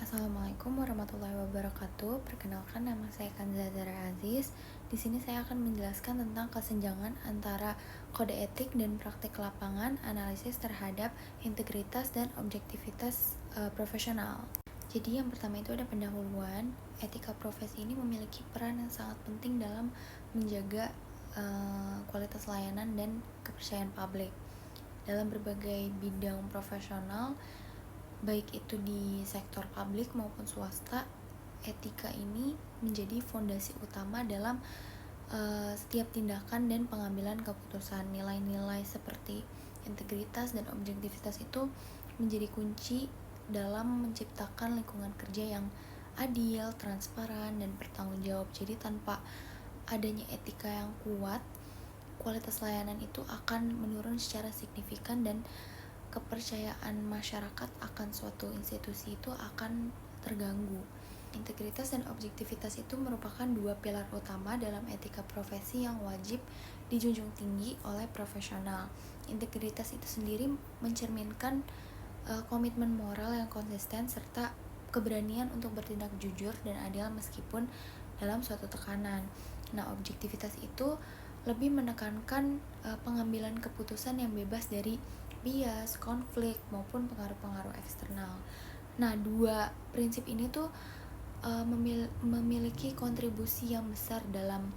Assalamualaikum warahmatullahi wabarakatuh. Perkenalkan, nama saya Kanza Zara Aziz. Di sini saya akan menjelaskan tentang kesenjangan antara kode etik dan praktik lapangan, analisis terhadap integritas dan objektivitas profesional. Jadi yang pertama itu ada pendahuluan. Etika profesi ini memiliki peran yang sangat penting dalam menjaga kualitas layanan dan kepercayaan publik. Dalam berbagai bidang profesional, baik itu di sektor publik maupun swasta, etika ini menjadi fondasi utama dalam setiap tindakan dan pengambilan keputusan. Nilai-nilai seperti integritas dan objektivitas itu menjadi kunci dalam menciptakan lingkungan kerja yang adil, transparan, dan bertanggung jawab. Jadi tanpa adanya etika yang kuat, kualitas layanan itu akan menurun secara signifikan dan kepercayaan masyarakat akan suatu institusi itu akan terganggu. Integritas dan objektivitas itu merupakan dua pilar utama dalam etika profesi yang wajib dijunjung tinggi oleh profesional. Integritas itu sendiri mencerminkan komitmen moral yang konsisten serta keberanian untuk bertindak jujur dan adil meskipun dalam suatu tekanan. Nah, objektivitas itu lebih menekankan pengambilan keputusan yang bebas dari bias, konflik, maupun pengaruh-pengaruh eksternal. Nah, dua prinsip ini tuh memiliki kontribusi yang besar dalam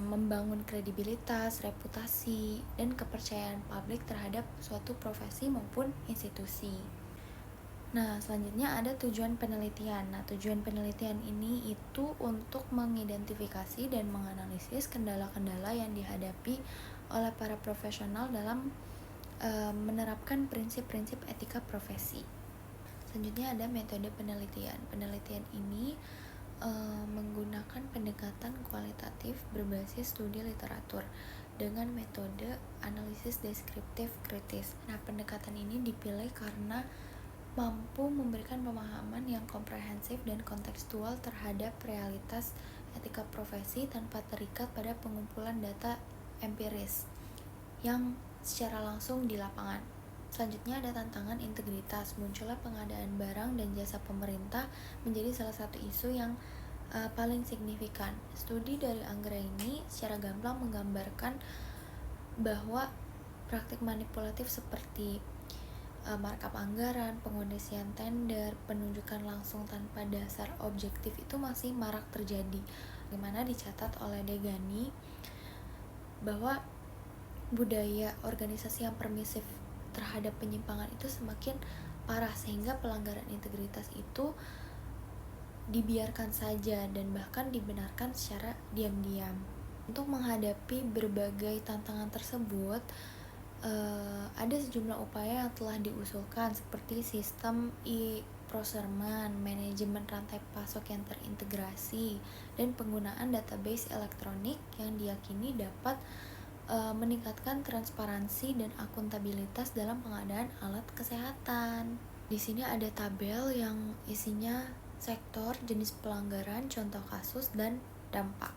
membangun kredibilitas, reputasi, dan kepercayaan publik terhadap suatu profesi maupun institusi. Nah, selanjutnya ada tujuan penelitian. Nah, tujuan penelitian ini itu untuk mengidentifikasi dan menganalisis kendala-kendala yang dihadapi oleh para profesional dalam menerapkan prinsip-prinsip etika profesi. Selanjutnya ada metode penelitian. Penelitian ini menggunakan pendekatan kualitatif berbasis studi literatur dengan metode analisis deskriptif kritis. Nah, pendekatan ini dipilih karena mampu memberikan pemahaman yang komprehensif dan kontekstual terhadap realitas etika profesi tanpa terikat pada pengumpulan data empiris yang secara langsung di lapangan. Selanjutnya ada tantangan integritas. Munculnya pengadaan barang dan jasa pemerintah menjadi salah satu isu yang paling signifikan. Studi dari Anggraini secara gamblang menggambarkan bahwa praktik manipulatif seperti markup anggaran, pengondisian tender, penunjukan langsung tanpa dasar objektif itu masih marak terjadi. Bagaimana dicatat oleh Degani bahwa budaya organisasi yang permisif terhadap penyimpangan itu semakin parah sehingga pelanggaran integritas itu dibiarkan saja dan bahkan dibenarkan secara diam-diam. Untuk menghadapi berbagai tantangan tersebut, ada sejumlah upaya yang telah diusulkan seperti sistem e-procurement, manajemen rantai pasok yang terintegrasi, dan penggunaan database elektronik yang diyakini dapat meningkatkan transparansi dan akuntabilitas dalam pengadaan alat kesehatan. Di sini ada tabel yang isinya sektor, jenis pelanggaran, contoh kasus, dan dampak.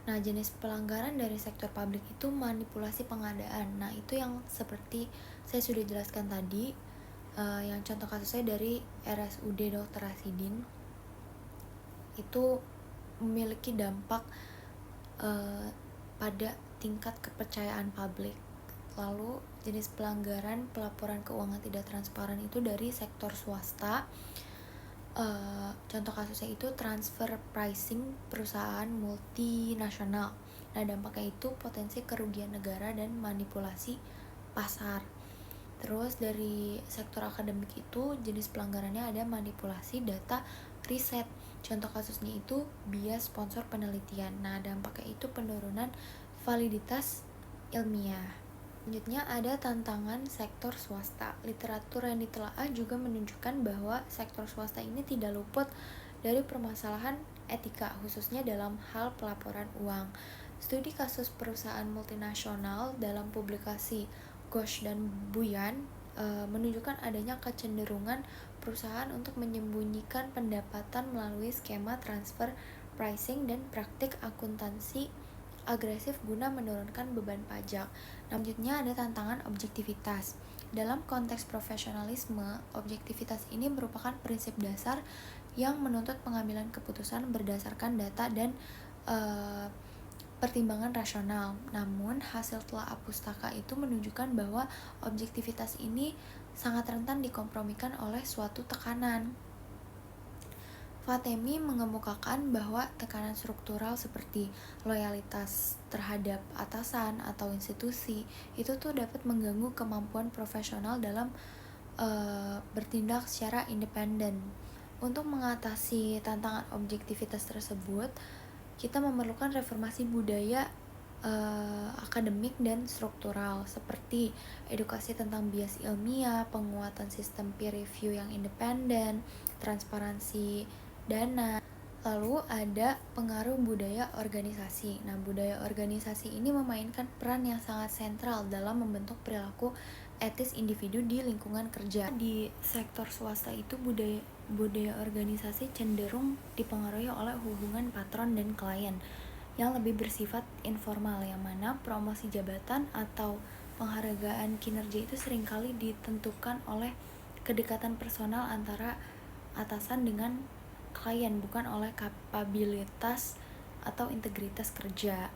Nah, jenis pelanggaran dari sektor publik itu manipulasi pengadaan. Nah, itu yang seperti saya sudah jelaskan tadi, yang contoh kasusnya dari RSUD Dr. Rasidin itu memiliki dampak pada tingkat kepercayaan publik. Lalu jenis pelanggaran pelaporan keuangan tidak transparan itu dari sektor swasta. Contoh kasusnya itu transfer pricing perusahaan multinasional. Nah, dampaknya itu potensi kerugian negara dan manipulasi pasar. Terus dari sektor akademik itu jenis pelanggarannya ada manipulasi data riset. Contoh kasusnya itu bias sponsor penelitian. Nah, dampaknya itu penurunan validitas ilmiah. Selanjutnya ada tantangan sektor swasta. Literatur yang ditelaah juga menunjukkan bahwa sektor swasta ini tidak luput dari permasalahan etika, khususnya dalam hal pelaporan uang. Studi kasus perusahaan multinasional dalam publikasi Ghosh dan Buyan menunjukkan adanya kecenderungan perusahaan untuk menyembunyikan pendapatan melalui skema transfer pricing dan praktik akuntansi agresif guna menurunkan beban pajak. Selanjutnya ada tantangan objektivitas. Dalam konteks profesionalisme, objektivitas ini merupakan prinsip dasar yang menuntut pengambilan keputusan berdasarkan data dan pertimbangan rasional. Namun, hasil telaah pustaka itu menunjukkan bahwa objektivitas ini sangat rentan dikompromikan oleh suatu tekanan. Fatemi mengemukakan bahwa tekanan struktural seperti loyalitas terhadap atasan atau institusi itu tuh dapat mengganggu kemampuan profesional dalam bertindak secara independen. Untuk mengatasi tantangan objektivitas tersebut, kita memerlukan reformasi budaya akademik dan struktural seperti edukasi tentang bias ilmiah, penguatan sistem peer review yang independen, transparansi dana. Lalu ada pengaruh budaya organisasi. Nah, budaya organisasi ini memainkan peran yang sangat sentral dalam membentuk perilaku etis individu di lingkungan kerja. Di sektor swasta itu budaya organisasi cenderung dipengaruhi oleh hubungan patron dan klien yang lebih bersifat informal, yang mana promosi jabatan atau penghargaan kinerja itu seringkali ditentukan oleh kedekatan personal antara atasan dengan klien, bukan oleh kapabilitas atau integritas kerja.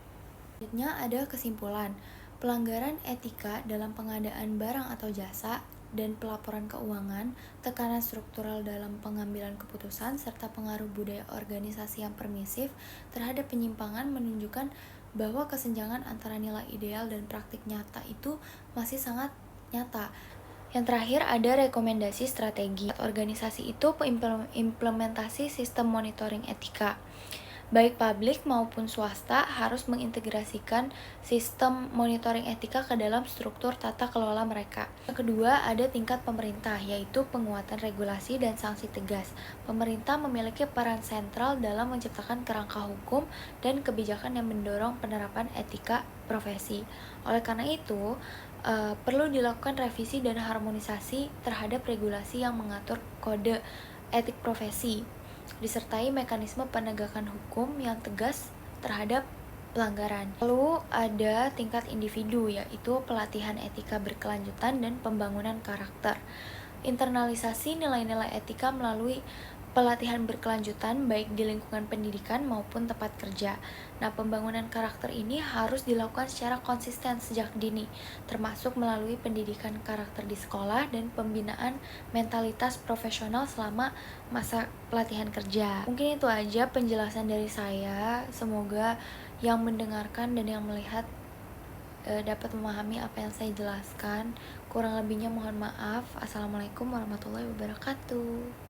Selanjutnya ada kesimpulan. Pelanggaran etika dalam pengadaan barang atau jasa dan pelaporan keuangan, tekanan struktural dalam pengambilan keputusan, serta pengaruh budaya organisasi yang permisif terhadap penyimpangan menunjukkan bahwa kesenjangan antara nilai ideal dan praktik nyata itu masih sangat nyata. Yang terakhir ada rekomendasi strategi. Organisasi itu implementasi sistem monitoring etika. Baik publik maupun swasta harus mengintegrasikan sistem monitoring etika ke dalam struktur tata kelola mereka. Yang kedua, ada tingkat pemerintah, yaitu penguatan regulasi dan sanksi tegas. Pemerintah memiliki peran sentral dalam menciptakan kerangka hukum dan kebijakan yang mendorong penerapan etika profesi. Oleh karena itu, perlu dilakukan revisi dan harmonisasi terhadap regulasi yang mengatur kode etik profesi, disertai mekanisme penegakan hukum yang tegas terhadap pelanggaran. Lalu ada tingkat individu, yaitu pelatihan etika berkelanjutan dan pembangunan karakter. Internalisasi nilai-nilai etika melalui pelatihan berkelanjutan baik di lingkungan pendidikan maupun tempat kerja. Nah, pembangunan karakter ini harus dilakukan secara konsisten sejak dini, termasuk melalui pendidikan karakter di sekolah dan pembinaan mentalitas profesional selama masa pelatihan kerja. Mungkin itu aja penjelasan dari saya. Semoga yang mendengarkan dan yang melihat dapat memahami apa yang saya jelaskan. Kurang lebihnya mohon maaf. Assalamualaikum warahmatullahi wabarakatuh.